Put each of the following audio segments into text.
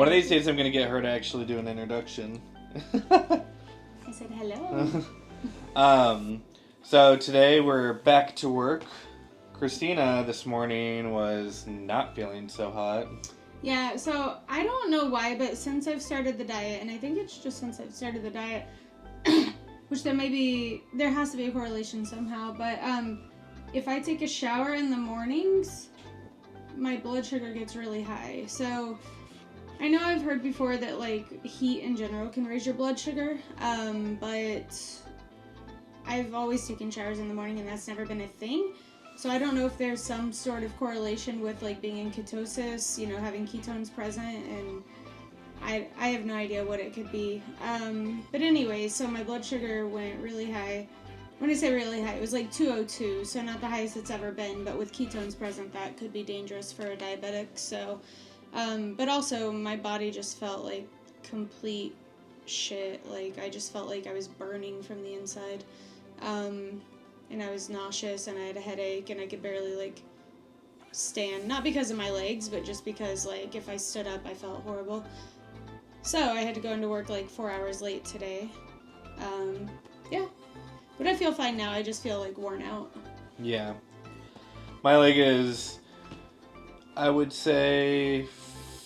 One of these days I'm going to get her to actually do an introduction. I said hello. So today we're back to work. Kristina this morning was not feeling so hot. Yeah, so I don't know why, but since I've started the diet, and I think it's just since I've started the diet, which there has to be a correlation somehow, but if I take a shower in the mornings, my blood sugar gets really high. So I know I've heard before that like heat in general can raise your blood sugar, but I've always taken showers in the morning and that's never been a thing. So I don't know if there's some sort of correlation with like being in ketosis, you know, having ketones present, and I have no idea what it could be. But anyway, so my blood sugar went really high. When I say really high, it was like 202, so not the highest it's ever been, but with ketones present, that could be dangerous for a diabetic. So, but also my body just felt like complete shit. Like I just felt like I was burning from the inside. And I was nauseous and I had a headache and I could barely like stand, not because of my legs, but just because like if I stood up I felt horrible. So I had to go into work like 4 hours late today. Yeah, but I feel fine now. I just feel like worn out. Yeah, my leg is, I would say,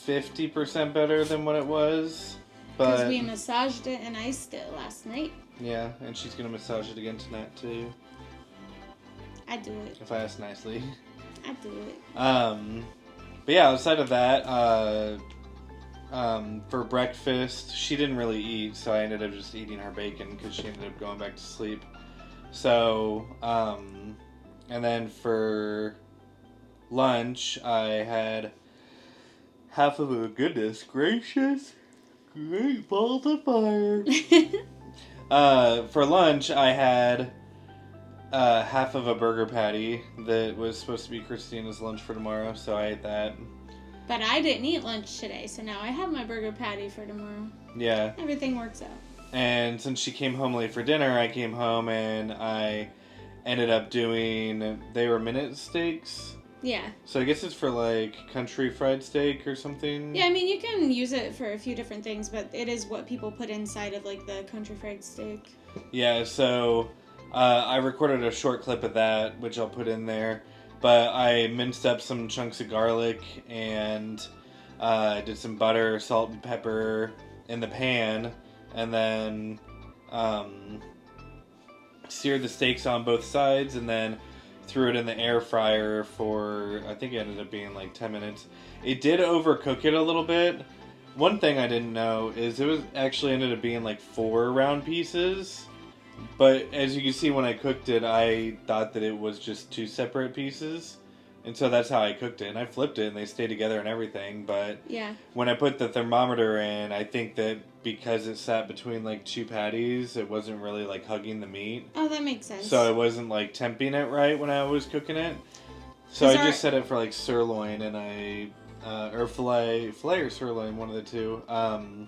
50% better than what it was, but because we massaged it and iced it last night. Yeah, and she's gonna massage it again tonight too. I do it. If I ask nicely. I do it. But yeah, outside of that, for breakfast, she didn't really eat, so I ended up just eating her bacon because she ended up going back to sleep. So, and then for lunch, I had half of a, goodness gracious, great balls of fire. For lunch, I had half of a burger patty that was supposed to be Kristina's lunch for tomorrow, so I ate that. But I didn't eat lunch today, so now I have my burger patty for tomorrow. Yeah. Everything works out. And since she came home late for dinner, I came home and I ended up doing, they were minute steaks. Yeah. So I guess it's for like country fried steak or something. Yeah, I mean, you can use it for a few different things, but it is what people put inside of like the country fried steak. Yeah, so I recorded a short clip of that, which I'll put in there. But I minced up some chunks of garlic and did some butter, salt, and pepper in the pan. And then seared the steaks on both sides and then threw it in the air fryer for, I think it ended up being like 10 minutes. It did overcook it a little bit. One thing I didn't know is it was actually ended up being like 4 round pieces. But as you can see when I cooked it, I thought that it was just 2 separate pieces. And so that's how I cooked it. And I flipped it and they stayed together and everything. But yeah, when I put the thermometer in, I think that because it sat between like 2 patties, it wasn't really like hugging the meat. Oh, that makes sense. So it wasn't like temping it right when I was cooking it. So I just set it for like sirloin and or filet or sirloin, one of the two. And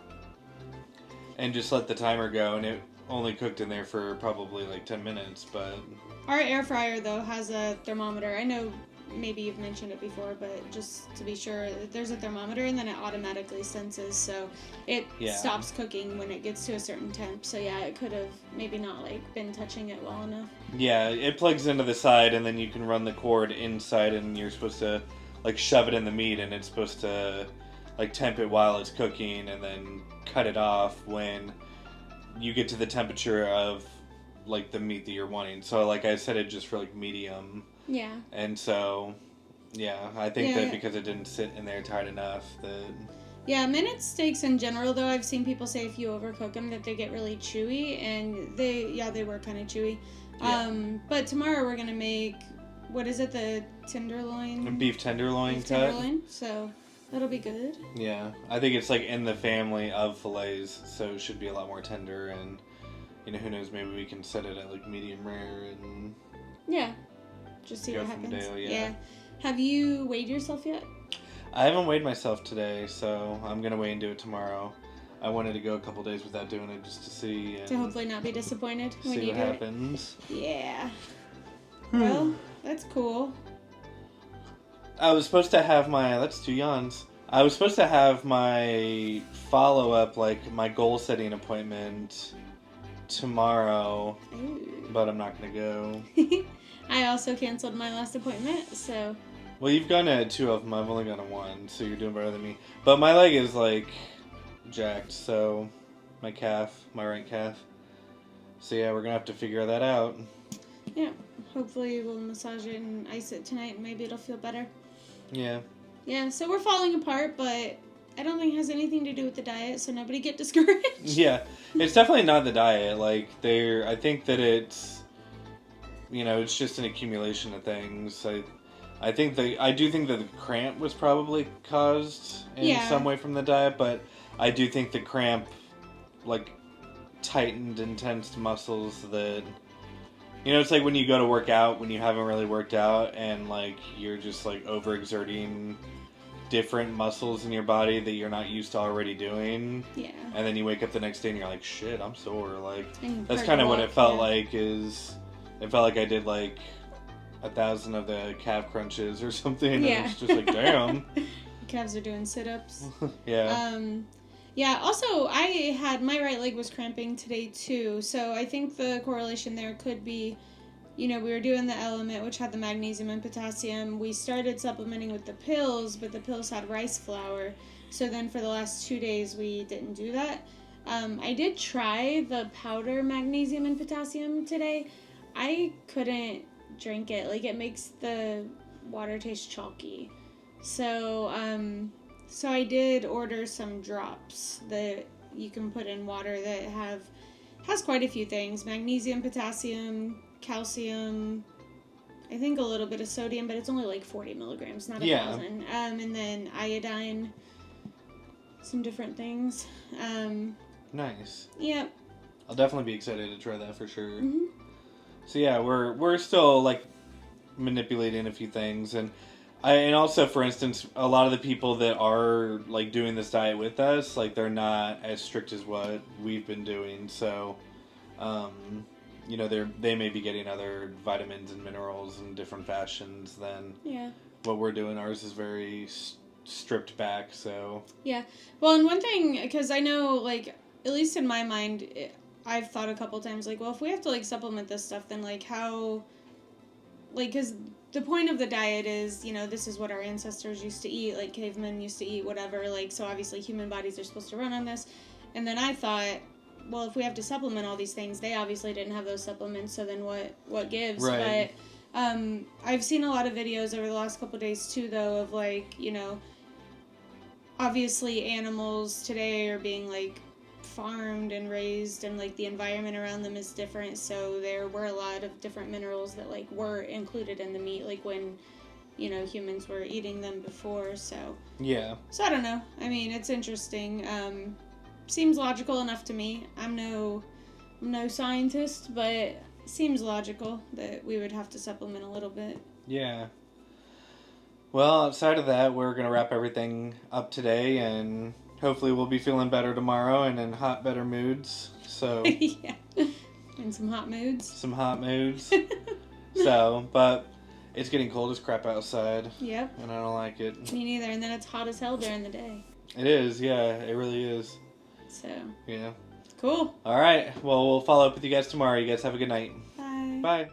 just let the timer go, and it only cooked in there for probably like 10 minutes, but our air fryer though has a thermometer. I know maybe you've mentioned it before, but just to be sure, there's a thermometer and then it automatically senses, so it stops cooking when it gets to a certain temp. So yeah, it could have maybe not like been touching it well enough. Yeah, it plugs into the side and then you can run the cord inside and you're supposed to like shove it in the meat and it's supposed to like temp it while it's cooking and then cut it off when you get to the temperature of like the meat that you're wanting. So like I set it just for like medium. Yeah. And so, yeah, I think that because it didn't sit in there tight enough that... Yeah, minute steaks in general, though, I've seen people say if you overcook them that they get really chewy, and they were kind of chewy. Yeah. But tomorrow we're going to make, what is it, the tenderloin? Beef tenderloin cut. Tenderloin, so that'll be good. Yeah, I think it's like in the family of fillets, so it should be a lot more tender, and, you know, who knows, maybe we can set it at like medium rare and... Yeah. Just see what happens. There, yeah. Have you weighed yourself yet? I haven't weighed myself today, so I'm going to weigh and do it tomorrow. I wanted to go a couple days without doing it just to see. And to hopefully not be disappointed when see you what do happens. It. Yeah. Well, that's cool. I was supposed to have my... That's 2 yawns. I was supposed to have my follow-up, like my goal-setting appointment tomorrow, Ooh. but I'm not going to go. I also canceled my last appointment, so... Well, you've gone to 2 of them. I've only gone to 1, so you're doing better than me. But my leg is, like, jacked, so... My right calf. So yeah, we're going to have to figure that out. Yeah, hopefully we'll massage it and ice it tonight, and maybe it'll feel better. Yeah. Yeah, so we're falling apart, but I don't think it has anything to do with the diet, so nobody get discouraged. Yeah, it's definitely not the diet. Like, I think that it's, it's just an accumulation of things. I do think that the cramp was probably caused in some way from the diet, but I do think the cramp, like, tightened and tensed muscles that... it's like when you go to work out when you haven't really worked out and, like, you're just, like, overexerting different muscles in your body that you're not used to already doing. Yeah. And then you wake up the next day and you're like, shit, I'm sore. Like, and that's kind of what it felt like it felt like I did, like, 1,000 of the calf crunches or something. Yeah. And it's just like, damn. Calves are doing sit-ups. Yeah. Yeah, also, my right leg was cramping today, too, so I think the correlation there could be, we were doing the LMNT, which had the magnesium and potassium. We started supplementing with the pills, but the pills had rice flour, so then for the last 2 days, we didn't do that. I did try the powder magnesium and potassium today. I couldn't drink it. Like, it makes the water taste chalky. So I did order some drops that you can put in water that has quite a few things. Magnesium, potassium, calcium, I think a little bit of sodium, but it's only like 40 milligrams, not 1,000. And then iodine, some different things. Nice. Yep. I'll definitely be excited to try that for sure. Mm-hmm. So yeah, we're still, like, manipulating a few things, and also, for instance, a lot of the people that are, like, doing this diet with us, like, they're not as strict as what we've been doing, so, they may be getting other vitamins and minerals in different fashions than what we're doing. Ours is very stripped back, so... Yeah. Well, and one thing, because I know, like, at least in my mind, I've thought a couple times, like, well, if we have to, like, supplement this stuff, then, like, how... Like, because the point of the diet is, this is what our ancestors used to eat, like, cavemen used to eat, whatever, like, so obviously human bodies are supposed to run on this. And then I thought, well, if we have to supplement all these things, they obviously didn't have those supplements, so then what gives? Right. But I've seen a lot of videos over the last couple of days, too, though, of, like, obviously animals today are being, like, farmed and raised, and, like, the environment around them is different, so there were a lot of different minerals that, like, were included in the meat, like, when, humans were eating them before, so... Yeah. So, I don't know. I mean, it's interesting. Seems logical enough to me. I'm no scientist, but it seems logical that we would have to supplement a little bit. Yeah. Well, outside of that, we're going to wrap everything up today, and... Hopefully we'll be feeling better tomorrow and in better moods. So yeah. In some hot moods. Some hot moods. So, but it's getting cold as crap outside. Yep. And I don't like it. Me neither. And then it's hot as hell during the day. It is, yeah. It really is. So. Yeah. Cool. All right. Well, we'll follow up with you guys tomorrow. You guys have a good night. Bye. Bye.